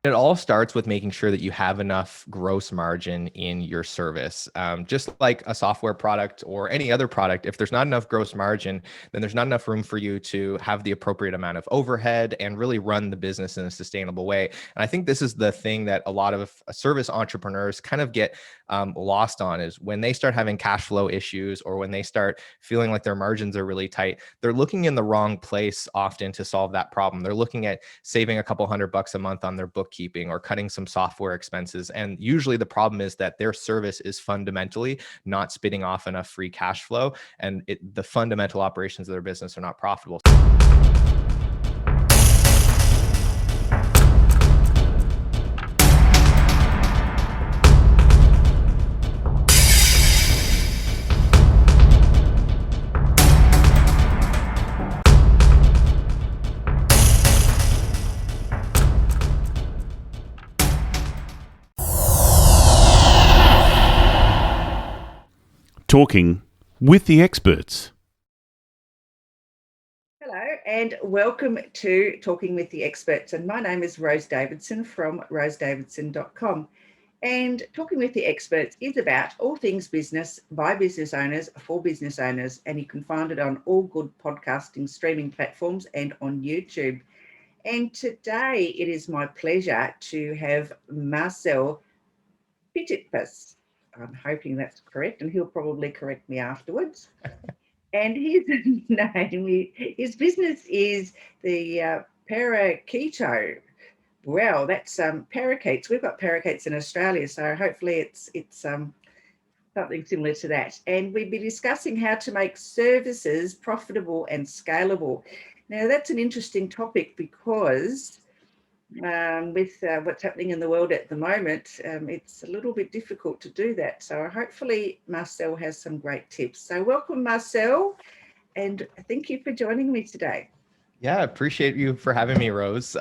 It all starts with making sure that you have enough gross margin in your service. Just like a software product or any other product, if there's not enough gross margin, then there's not enough room for you to have the appropriate amount of overhead and really run the business in a sustainable way. And I think this is the thing that a lot of service entrepreneurs kind of get lost on, is when they start having cash flow issues or when they start feeling like their margins are really tight, they're looking in the wrong place often to solve that problem. They're looking at saving a couple $100 a month on their bookkeeping or cutting some software expenses. And usually the problem is that their service is fundamentally not spitting off enough free cash flow, and the fundamental operations of their business are not profitable. Talking with the experts. Hello and welcome to Talking with the Experts. And my name is Rose Davidson from rosedavidson.com. And Talking with the Experts is about all things business by business owners for business owners. And you can find it on all good podcasting streaming platforms and on YouTube. And today it is my pleasure to have Marcel Petitpas. I'm hoping that's correct, and he'll probably correct me afterwards. And his name, his business is the Paraketo. Well, that's parakeets. We've got parakeets in Australia, so hopefully it's something similar to that. And we'll be discussing how to make services profitable and scalable. Now, that's an interesting topic because with what's happening in the world at the moment, it's a little bit difficult to do that. So hopefully Marcel has some great tips. So welcome, Marcel, and thank you for joining me today. Yeah, I appreciate you for having me, Rose.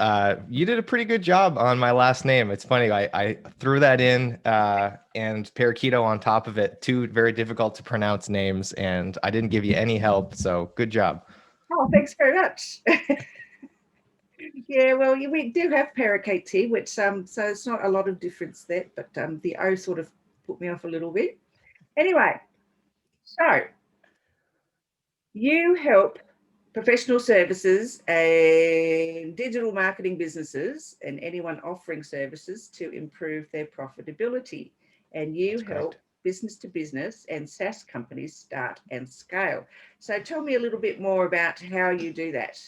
You did a pretty good job on my last name. It's funny, I threw that in and Paraketo on top of it, two very difficult to pronounce names, and I didn't give you any help, so good job. Oh, thanks very much. Yeah, well, we do have parakeets here, which so it's not a lot of difference there, but the O sort of put me off a little bit. Anyway, so you help professional services and digital marketing businesses and anyone offering services to improve their profitability. And you help business to business and SaaS companies start and scale. So tell me a little bit more about how you do that.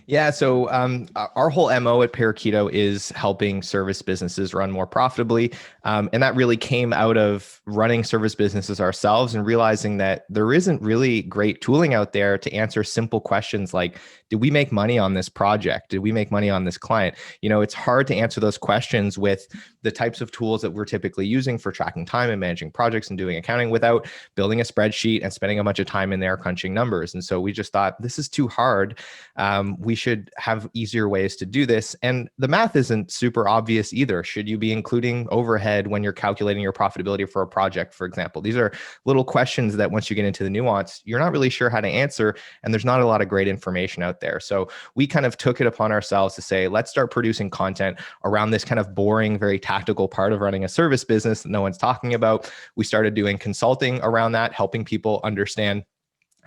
Yeah, so our whole MO at Paraketo is helping service businesses run more profitably. And that really came out of running service businesses ourselves and realizing that there isn't really great tooling out there to answer simple questions like, did we make money on this project? Did we make money on this client? You know, it's hard to answer those questions with the types of tools that we're typically using for tracking time and managing projects and doing accounting without building a spreadsheet and spending a bunch of time in there crunching numbers. And so we just thought, this is too hard. We should have easier ways to do this. And the math isn't super obvious either. Should you be including overhead when you're calculating your profitability for a project, for example? These are little questions that once you get into the nuance, you're not really sure how to answer. And there's not a lot of great information out there. So we kind of took it upon ourselves to say, let's start producing content around this kind of boring, very tactical part of running a service business that no one's talking about. We started doing consulting around that, helping people understand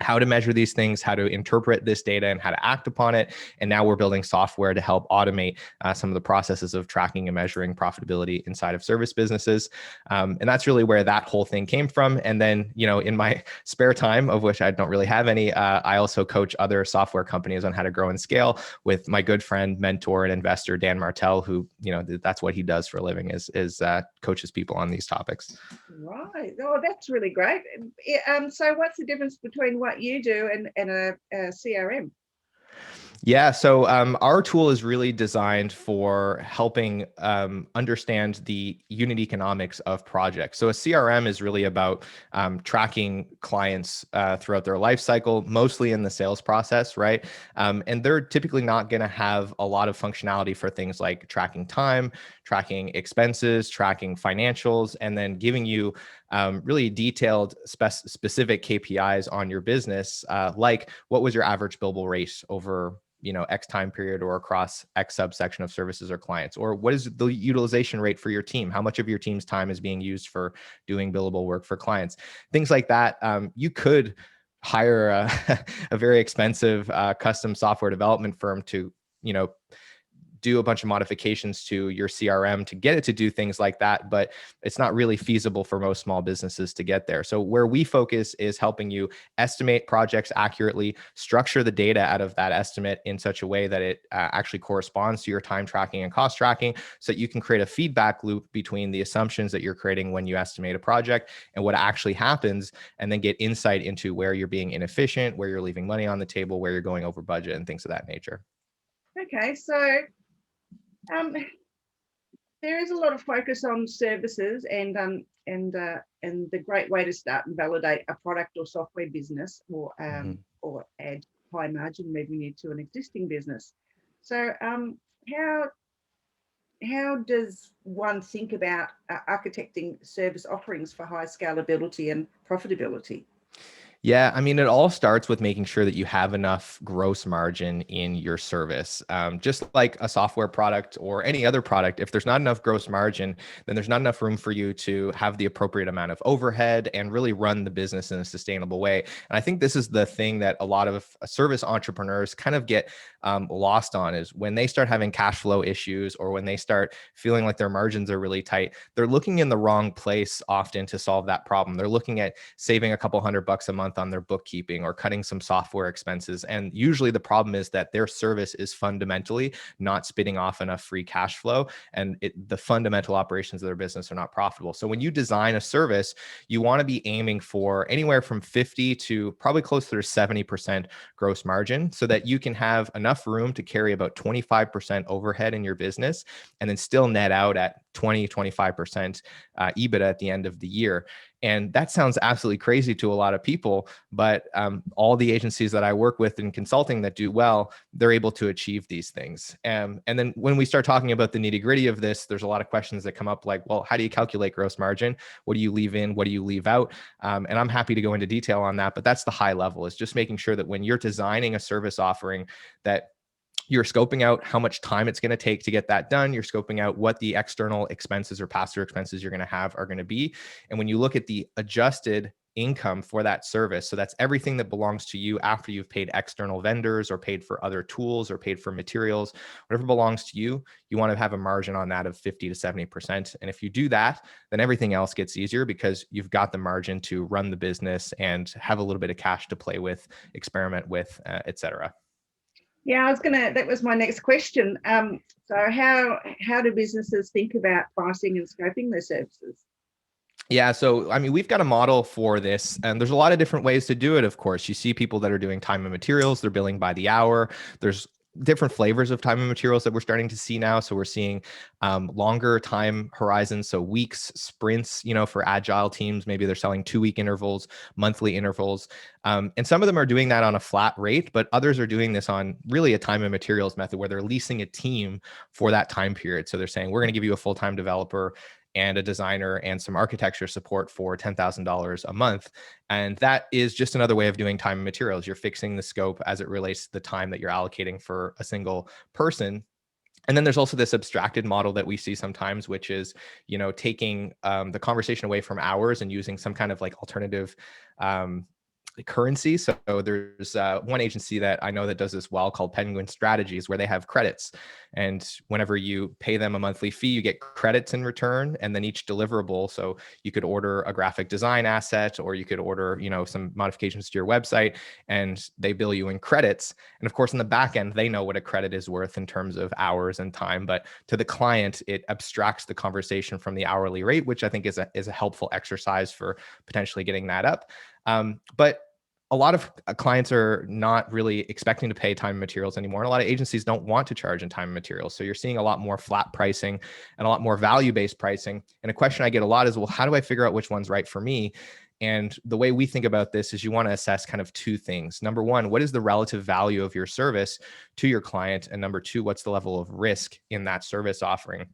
how to measure these things, how to interpret this data, and how to act upon it. And now we're building software to help automate some of the processes of tracking and measuring profitability inside of service businesses. And that's really where that whole thing came from. And then, you know, in my spare time, of which I don't really have any, I also coach other software companies on how to grow and scale with my good friend, mentor, and investor, Dan Martell, who, you know, that's what he does for a living, is coaches people on these topics. Right. Oh, that's really great. So what's the difference between what you do and a CRM? Yeah, so our tool is really designed for helping understand the unit economics of projects. So a CRM is really about tracking clients throughout their life cycle, mostly in the sales process, right? And they're typically not going to have a lot of functionality for things like tracking time, tracking expenses, tracking financials, and then giving you really detailed specific KPIs on your business, like what was your average billable rate over X time period or across X subsection of services or clients? Or what is the utilization rate for your team? How much of your team's time is being used for doing billable work for clients? Things like that. You could hire a very expensive custom software development firm to, do a bunch of modifications to your CRM to get it to do things like that, but it's not really feasible for most small businesses to get there. So where we focus is helping you estimate projects accurately, structure the data out of that estimate in such a way that it actually corresponds to your time tracking and cost tracking, so that you can create a feedback loop between the assumptions that you're creating when you estimate a project and what actually happens, and then get insight into where you're being inefficient, where you're leaving money on the table, where you're going over budget, and things of that nature. Okay, so there is a lot of focus on services, and the great way to start and validate a product or software business, or add high margin revenue to an existing business. So how does one think about architecting service offerings for high scalability and profitability? Yeah, I mean, it all starts with making sure that you have enough gross margin in your service. Just like a software product or any other product, if there's not enough gross margin, then there's not enough room for you to have the appropriate amount of overhead and really run the business in a sustainable way. And I think this is the thing that a lot of service entrepreneurs kind of get lost on, is when they start having cash flow issues, or when they start feeling like their margins are really tight, they're looking in the wrong place often to solve that problem. They're looking at saving a couple $100 a month on their bookkeeping, or cutting some software expenses. And usually the problem is that their service is fundamentally not spitting off enough free cash flow, and the fundamental operations of their business are not profitable. So when you design a service, you want to be aiming for anywhere from 50 to probably closer to 70% gross margin, so that you can have enough room to carry about 25% overhead in your business, and then still net out at 20-25% EBITDA at the end of the year. And that sounds absolutely crazy to a lot of people, but all the agencies that I work with in consulting that do well, they're able to achieve these things. And then when we start talking about the nitty gritty of this, there's a lot of questions that come up, like, well, how do you calculate gross margin? What do you leave in? What do you leave out? And I'm happy to go into detail on that, but that's the high level, is just making sure that when you're designing a service offering, that you're scoping out how much time it's going to take to get that done. You're scoping out what the external expenses or pass-through expenses you're going to have are going to be. And when you look at the adjusted income for that service, so that's everything that belongs to you after you've paid external vendors, or paid for other tools, or paid for materials, whatever belongs to you, you want to have a margin on that of 50 to 70%. And if you do that, then everything else gets easier, because you've got the margin to run the business and have a little bit of cash to play with, experiment with, et cetera. Yeah, that was my next question. So how do businesses think about pricing and scoping their services? Yeah. So, I mean, we've got a model for this, and there's a lot of different ways to do it. Of course, you see people that are doing time and materials, they're billing by the hour. There's different flavors of time and materials that we're starting to see now. So we're seeing longer time horizons, so weeks, sprints, for agile teams. Maybe they're selling 2-week intervals, monthly intervals. And some of them are doing that on a flat rate, but others are doing this on really a time and materials method, where they're leasing a team for that time period. So they're saying, we're going to give you a full-time developer and a designer and some architecture support for $10,000 a month. And that is just another way of doing time and materials. You're fixing the scope as it relates to the time that you're allocating for a single person. And then there's also this abstracted model that we see sometimes, which is, taking the conversation away from hours and using some kind of like alternative currency. So there's one agency that I know that does this well, called Penguin Strategies, where they have credits. And whenever you pay them a monthly fee, you get credits in return. And then each deliverable, so you could order a graphic design asset, or you could order, some modifications to your website, and they bill you in credits. And of course, in the back end, they know what a credit is worth in terms of hours and time. But to the client, it abstracts the conversation from the hourly rate, which I think is a helpful exercise for potentially getting that up. But a lot of clients are not really expecting to pay time and materials anymore. And a lot of agencies don't want to charge in time and materials. So you're seeing a lot more flat pricing and a lot more value-based pricing. And a question I get a lot is, well, how do I figure out which one's right for me? And the way we think about this is, you want to assess kind of two things. Number one, what is the relative value of your service to your client? And number two, what's the level of risk in that service offering?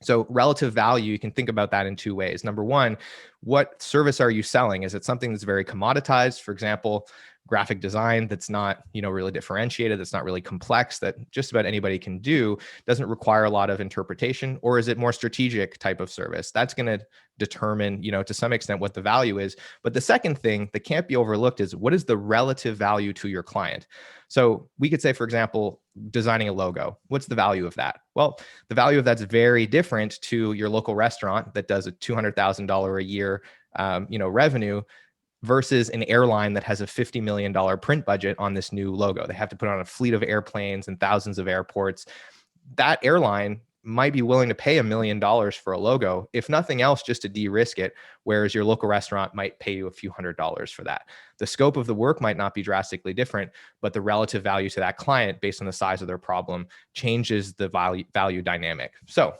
So relative value, you can think about that in two ways. Number one, what service are you selling? Is it something that's very commoditized? For example, graphic design that's not, really differentiated, that's not really complex, that just about anybody can do, doesn't require a lot of interpretation? Or is it more strategic type of service? That's going to determine, to some extent what the value is. But the second thing that can't be overlooked is, what is the relative value to your client? So we could say, for example, designing a logo. What's the value of that? Well, the value of that's very different to your local restaurant that does a $200,000 a year, revenue, versus an airline that has a $50 million print budget on this new logo. They have to put on a fleet of airplanes and thousands of airports. That airline might be willing to pay $1 million for a logo, if nothing else, just to de-risk it, whereas your local restaurant might pay you a few $100s for that. The scope of the work might not be drastically different, but the relative value to that client based on the size of their problem changes the value dynamic. So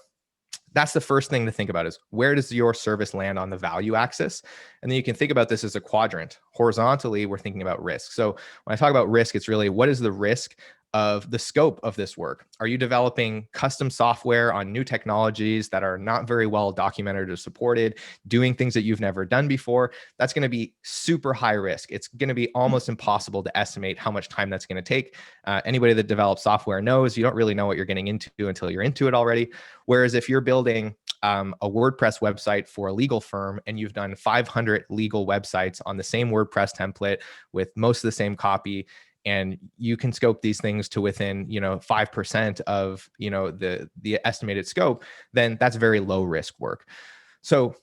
that's the first thing to think about, is where does your service land on the value axis? And then you can think about this as a quadrant. Horizontally, we're thinking about risk. So when I talk about risk, it's really, what is the risk of the scope of this work? Are you developing custom software on new technologies that are not very well documented or supported, doing things that you've never done before? That's going to be super high risk. It's going to be almost impossible to estimate how much time that's going to take. Anybody that develops software knows you don't really know what you're getting into until you're into it already. Whereas if you're building a WordPress website for a legal firm, and you've done 500 legal websites on the same WordPress template with most of the same copy, and you can scope these things to within 5% of the estimated scope, then that's very low risk work. So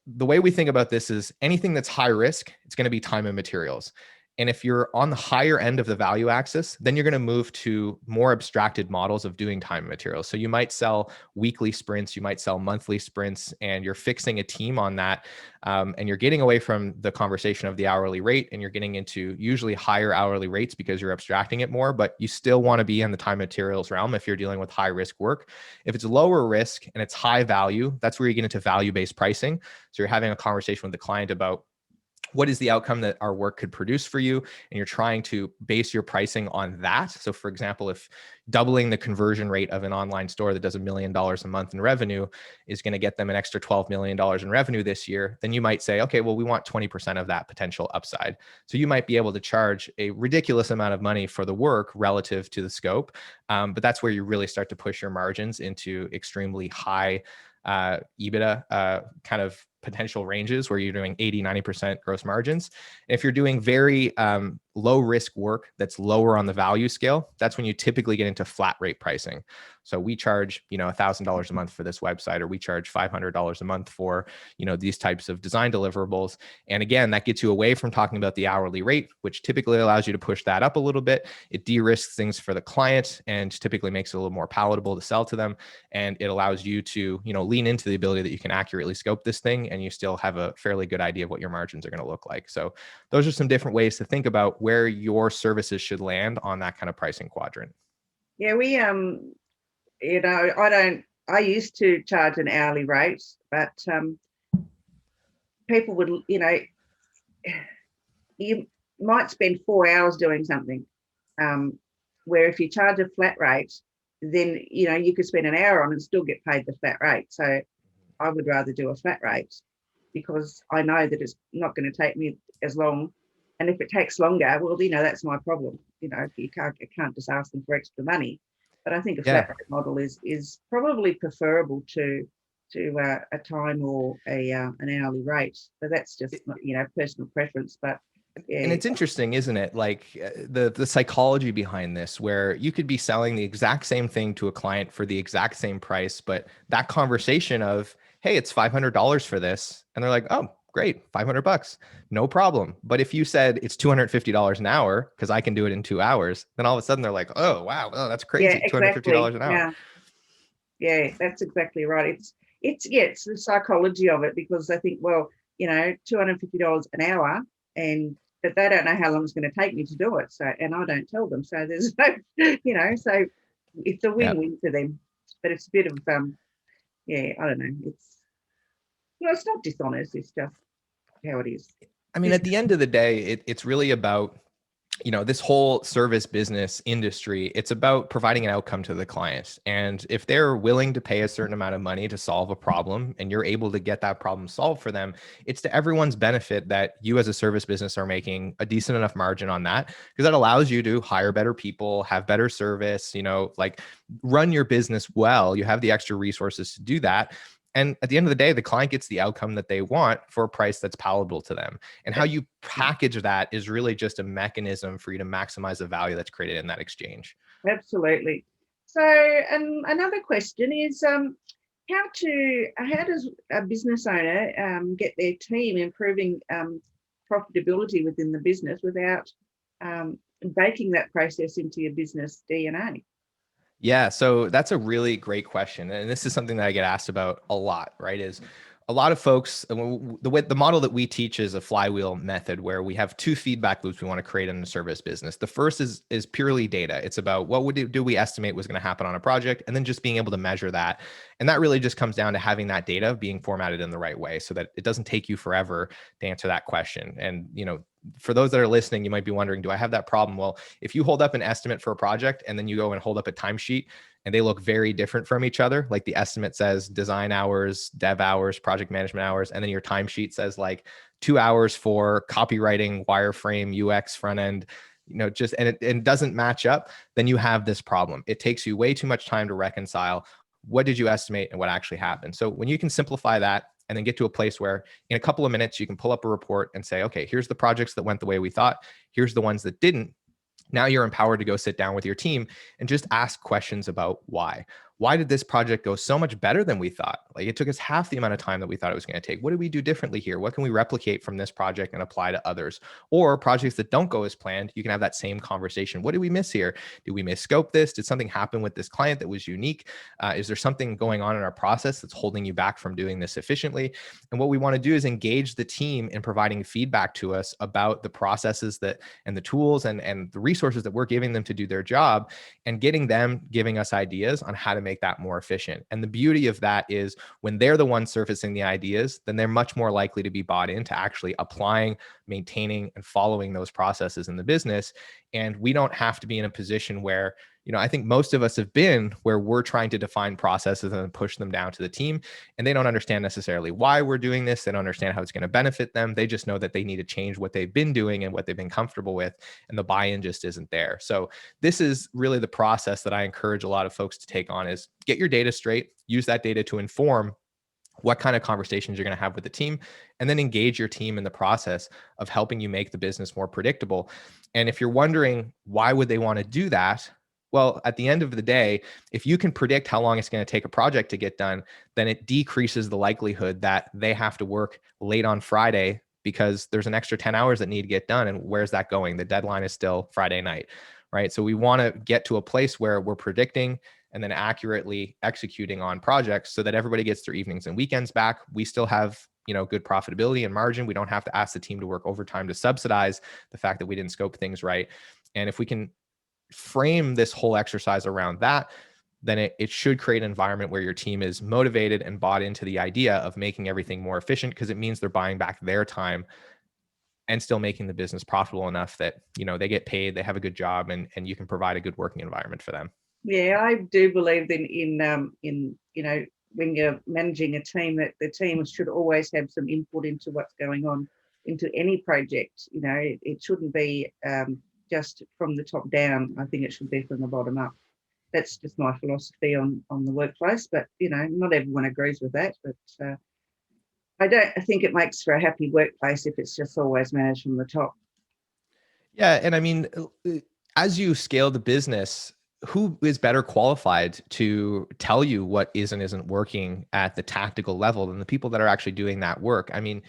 the way we think about this is, anything that's high risk, it's going to be time and materials. And if you're on the higher end of the value axis, then you're going to move to more abstracted models of doing time and materials. So you might sell weekly sprints, you might sell monthly sprints, and you're fixing a team on that. And you're getting away from the conversation of the hourly rate, and you're getting into usually higher hourly rates because you're abstracting it more, but you still want to be in the time materials realm if you're dealing with high risk work. If it's lower risk and it's high value, that's where you get into value-based pricing. So you're having a conversation with the client about, what is the outcome that our work could produce for you? And you're trying to base your pricing on that. So for example, if doubling the conversion rate of an online store that does $1 million a month in revenue is going to get them an extra $12 million in revenue this year, then you might say, okay, well, we want 20% of that potential upside. So you might be able to charge a ridiculous amount of money for the work relative to the scope. But that's where you really start to push your margins into extremely high EBITDA kind of potential ranges, where you're doing 80-90% gross margins. And if you're doing very low risk work that's lower on the value scale, that's when you typically get into flat rate pricing. So we charge, $1,000 a month for this website, or we charge $500 a month for, these types of design deliverables. And again, that gets you away from talking about the hourly rate, which typically allows you to push that up a little bit. It de-risks things for the client and typically makes it a little more palatable to sell to them. And it allows you to, lean into the ability that you can accurately scope this thing, and you still have a fairly good idea of what your margins are going to look like. So those are some different ways to think about where your services should land on that kind of pricing quadrant. Yeah, we I used to charge an hourly rate, but people would, you might spend 4 hours doing something, where if you charge a flat rate, then you could spend an hour on and still get paid the flat rate. So I would rather do a flat rate, because I know that it's not going to take me as long. And if it takes longer, well, that's my problem. I can't just ask them for extra money. But I think a flat rate model is probably preferable to a time or an hourly rate. So that's just personal preference. But yeah. And it's interesting, isn't it? Like the psychology behind this, where you could be selling the exact same thing to a client for the exact same price, but that conversation of, hey, it's $500 for this, and they're like, oh, great, $500, no problem. But if you said it's $250 an hour because I can do it in 2 hours, then all of a sudden they're like, oh wow, that's crazy, yeah, exactly. $250 an hour. Yeah, that's exactly right. It's the psychology of it, because they think, well, $250 an hour, but they don't know how long it's going to take me to do it. So, and I don't tell them. So there's no, so it's a win-win for them. But it's a bit of I don't know. It's not dishonest. It's just how it is. I mean, at the end of the day, it's really about this whole service business industry, it's about providing an outcome to the client. And if they're willing to pay a certain amount of money to solve a problem and you're able to get that problem solved for them, it's to everyone's benefit that you as a service business are making a decent enough margin on that, because that allows you to hire better people, have better service, like run your business well. You have the extra resources to do that. And at the end of the day, the client gets the outcome that they want for a price that's palatable to them. And how you package that is really just a mechanism for you to maximize the value that's created in that exchange. Absolutely. So, and another question is, how does a business owner get their team improving profitability within the business without baking that process into your business DNA? Yeah, so that's a really great question. And this is something that I get asked about a lot, right? Is a lot of folks, the model that we teach is a flywheel method where we have two feedback loops we want to create in a service business. The first is purely data. It's about what do we estimate was going to happen on a project, and then just being able to measure that. And that really just comes down to having that data being formatted in the right way so that it doesn't take you forever to answer that question. And, for those that are listening, you might be wondering, do I have that problem? Well, if you hold up an estimate for a project and then you go and hold up a timesheet and they look very different from each other, like the estimate says design hours, dev hours, project management hours, and then your timesheet says like 2 hours for copywriting, wireframe, UX, front end, and it doesn't match up, then you have this problem. It takes you way too much time to reconcile what did you estimate and what actually happened. So when you can simplify that and then get to a place where in a couple of minutes, you can pull up a report and say, okay, here's the projects that went the way we thought. Here's the ones that didn't. Now you're empowered to go sit down with your team and just ask questions about why. Why did this project go so much better than we thought? Like it took us half the amount of time that we thought it was going to take. What did we do differently here? What can we replicate from this project and apply to others? Or projects that don't go as planned, you can have that same conversation. What did we miss here? Did we misscope this? Did something happen with this client that was unique? Is there something going on in our process that's holding you back from doing this efficiently? And what we want to do is engage the team in providing feedback to us about the processes and the tools and the resources that we're giving them to do their job, and getting them giving us ideas on how to make that more efficient. And the beauty of that is when they're the ones surfacing the ideas, then they're much more likely to be bought into actually applying, maintaining, and following those processes in the business. And we don't have to be in a position where, I think most of us have been where we're trying to define processes and push them down to the team, and they don't understand necessarily why we're doing this. They don't understand how it's going to benefit them. They just know that they need to change what they've been doing and what they've been comfortable with, and the buy-in just isn't there. So this is really the process that I encourage a lot of folks to take on: is get your data straight, use that data to inform what kind of conversations you're going to have with the team, and then engage your team in the process of helping you make the business more predictable. And if you're wondering why would they want to do that, well, at the end of the day, if you can predict how long it's going to take a project to get done, then it decreases the likelihood that they have to work late on Friday because there's an extra 10 hours that need to get done. And where's that going? The deadline is still Friday night, right? So we want to get to a place where we're predicting and then accurately executing on projects so that everybody gets their evenings and weekends back. We still have, good profitability and margin. We don't have to ask the team to work overtime to subsidize the fact that we didn't scope things right. And if we can frame this whole exercise around that, then it should create an environment where your team is motivated and bought into the idea of making everything more efficient, because it means they're buying back their time and still making the business profitable enough that, they get paid, they have a good job, and you can provide a good working environment for them. Yeah, I do believe in when you're managing a team, that the team should always have some input into what's going on into any project. It shouldn't be just from the top down. I think it should be from the bottom up. That's just my philosophy on the workplace. But not everyone agrees with that. But I think it makes for a happy workplace if it's just always managed from the top. Yeah, and I mean, as you scale the business, who is better qualified to tell you what is and isn't working at the tactical level than the people that are actually doing that work? I mean,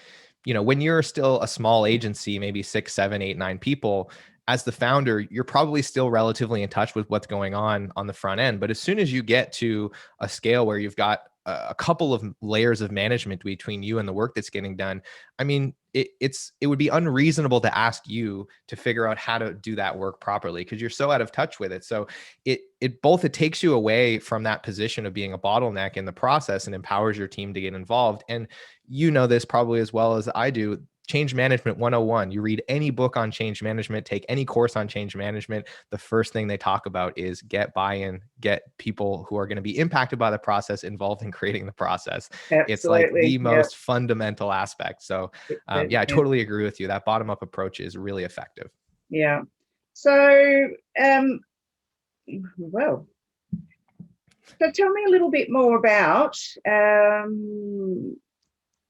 when you're still a small agency, maybe 6, 7, 8, 9 people, as the founder, you're probably still relatively in touch with what's going on the front end. But as soon as you get to a scale where you've got a couple of layers of management between you and the work that's getting done, I mean, it would be unreasonable to ask you to figure out how to do that work properly because you're so out of touch with it. So it takes you away from that position of being a bottleneck in the process and empowers your team to get involved. And this probably as well as I do. change management 101. You read any book on change management, take any course on change management. The first thing they talk about is get buy-in, get people who are going to be impacted by the process involved in creating the process. It's like Absolutely. the most fundamental aspect. So It yeah, I certainly is. totally agree with you. That bottom-up approach is really effective. Yeah. So, well, so tell me a little bit more about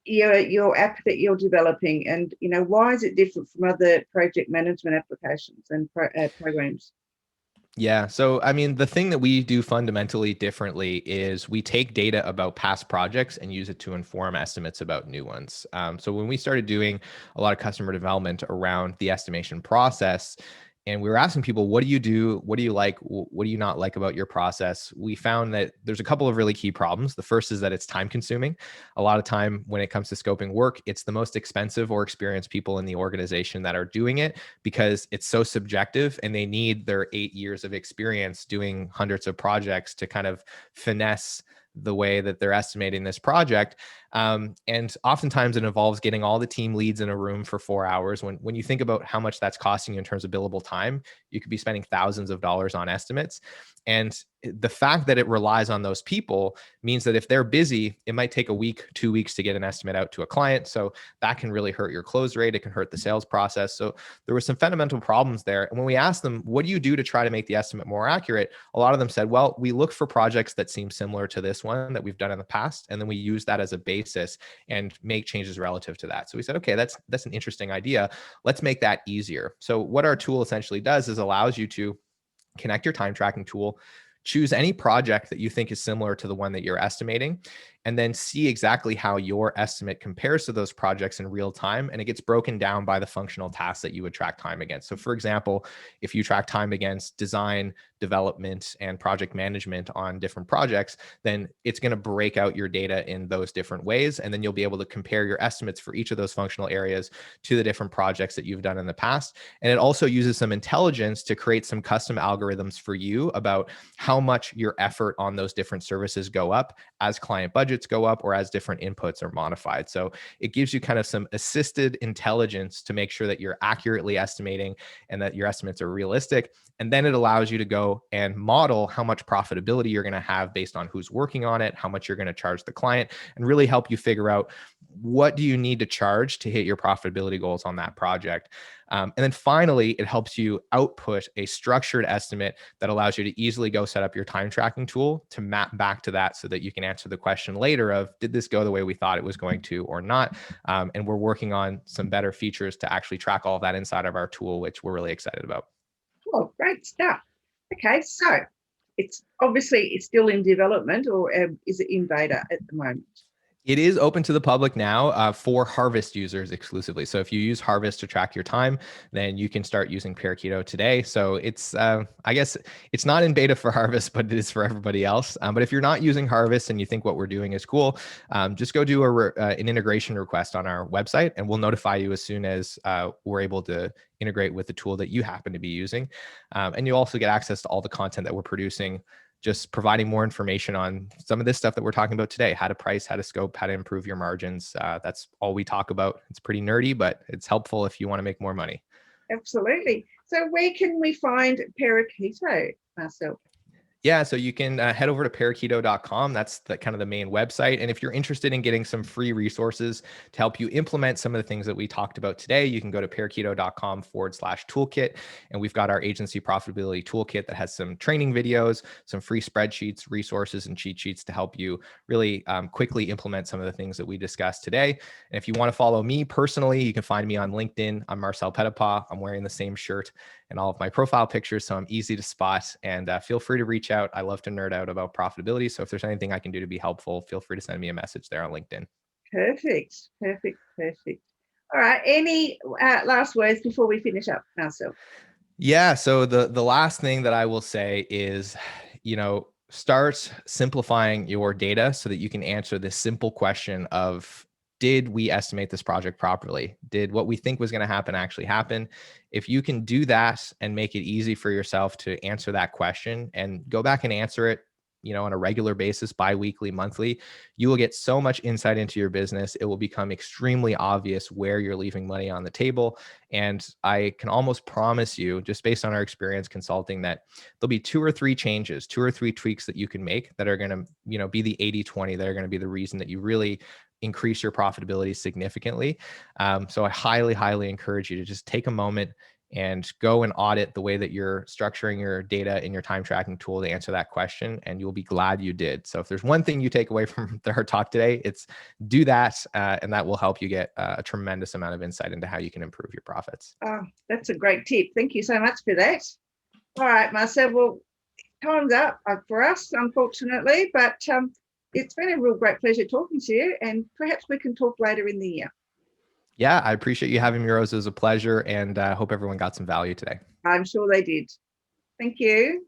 your app that you're developing, and why is it different from other project management applications and programs? Yeah. So, I mean, the thing that we do fundamentally differently is we take data about past projects and use it to inform estimates about new ones. So when we started doing a lot of customer development around the estimation process, and we were asking people, what do you do? What do you like? What do you not like about your process? We found that there's a couple of really key problems. The first is that it's time consuming. A lot of time when it comes to scoping work, it's the most expensive or experienced people in the organization that are doing it because it's so subjective and they need their 8 years of experience doing hundreds of projects to kind of finesse the way that they're estimating this project. And oftentimes it involves getting all the team leads in a room for 4 hours. When you think about how much that's costing you in terms of billable time, you could be spending thousands of dollars on estimates. And the fact that it relies on those people means that if they're busy, it might take a week, 2 weeks to get an estimate out to a client. So that can really hurt your close rate. It can hurt the sales process. So there were some fundamental problems there. And when we asked them, what do you do to try to make the estimate more accurate? A lot of them said, well, we look for projects that seem similar to this one that we've done in the past. And then we use that as a basis and make changes relative to that. So we said, okay, that's an interesting idea. Let's make that easier. So what our tool essentially does is allows you to connect your time tracking tool, choose any project that you think is similar to the one that you're estimating, and then see exactly how your estimate compares to those projects in real time. And it gets broken down by the functional tasks that you would track time against. So for example, if you track time against design, development, and project management on different projects, then it's going to break out your data in those different ways. And then you'll be able to compare your estimates for each of those functional areas to the different projects that you've done in the past. And it also uses some intelligence to create some custom algorithms for you about how much your effort on those different services go up as client budgets go up or as different inputs are modified. So it gives you kind of some assisted intelligence to make sure that you're accurately estimating and that your estimates are realistic. And then it allows you to go and model how much profitability you're going to have based on who's working on it, how much you're going to charge the client, and really help you figure out what do you need to charge to hit your profitability goals on that project. And then finally, it helps you output a structured estimate that allows you to easily go set up your time tracking tool to map back to that so that you can answer the question later of, did this go the way we thought it was going to or not? And we're working on some better features to actually track all of that inside of our tool, which we're really excited about. Oh, great stuff. Okay, so it's still in development, or is it in beta at the moment? It is open to the public now for Harvest users exclusively. So if you use Harvest to track your time, then you can start using Paraketo today. So it's, I guess it's not in beta for Harvest, but it is for everybody else. But if you're not using Harvest and you think what we're doing is cool, just go do an integration request on our website and we'll notify you as soon as we're able to integrate with the tool that you happen to be using. And you'll also get access to all the content that we're producing, just providing more information on some of this stuff that we're talking about today, how to price, how to scope, how to improve your margins. That's all we talk about. It's pretty nerdy, but it's helpful if you want to make more money. Absolutely. So where can we find Paraketo, Marcel? Yeah, so you can head over to parakeeto.com. That's the kind of the main website. And if you're interested in getting some free resources to help you implement some of the things that we talked about today, you can go to parakeeto.com/toolkit. And we've got our agency profitability toolkit that has some training videos, some free spreadsheets, resources, and cheat sheets to help you really quickly implement some of the things that we discussed today. And if you want to follow me personally, you can find me on LinkedIn. I'm Marcel Petitpas. I'm wearing the same shirt and all of my profile pictures, so I'm easy to spot. And feel free to reach out. I love to nerd out about profitability. So if there's anything I can do to be helpful, feel free to send me a message there on LinkedIn. Perfect. All right. Any last words before we finish up, Marcel? Yeah. So the last thing that I will say is, start simplifying your data so that you can answer this simple question of, did we estimate this project properly? Did what we think was going to happen actually happen? If you can do that and make it easy for yourself to answer that question and go back and answer it on a regular basis, bi-weekly, monthly, you will get so much insight into your business. It will become extremely obvious where you're leaving money on the table. And I can almost promise you, just based on our experience consulting, that there'll be 2 or 3 changes, 2 or 3 tweaks that you can make that are going to, be the 80-20, that are going to be the reason that you really increase your profitability significantly. So I highly, highly encourage you to just take a moment and go and audit the way that you're structuring your data in your time tracking tool to answer that question. And you'll be glad you did. So if there's one thing you take away from our talk today, it's do that. And that will help you get a tremendous amount of insight into how you can improve your profits. Oh, that's a great tip. Thank you so much for that. All right, Marcel, well, time's up for us, unfortunately, but it's been a real great pleasure talking to you, and perhaps we can talk later in the year. Yeah, I appreciate you having me, Rose. It was a pleasure, and I hope everyone got some value today. I'm sure they did. Thank you.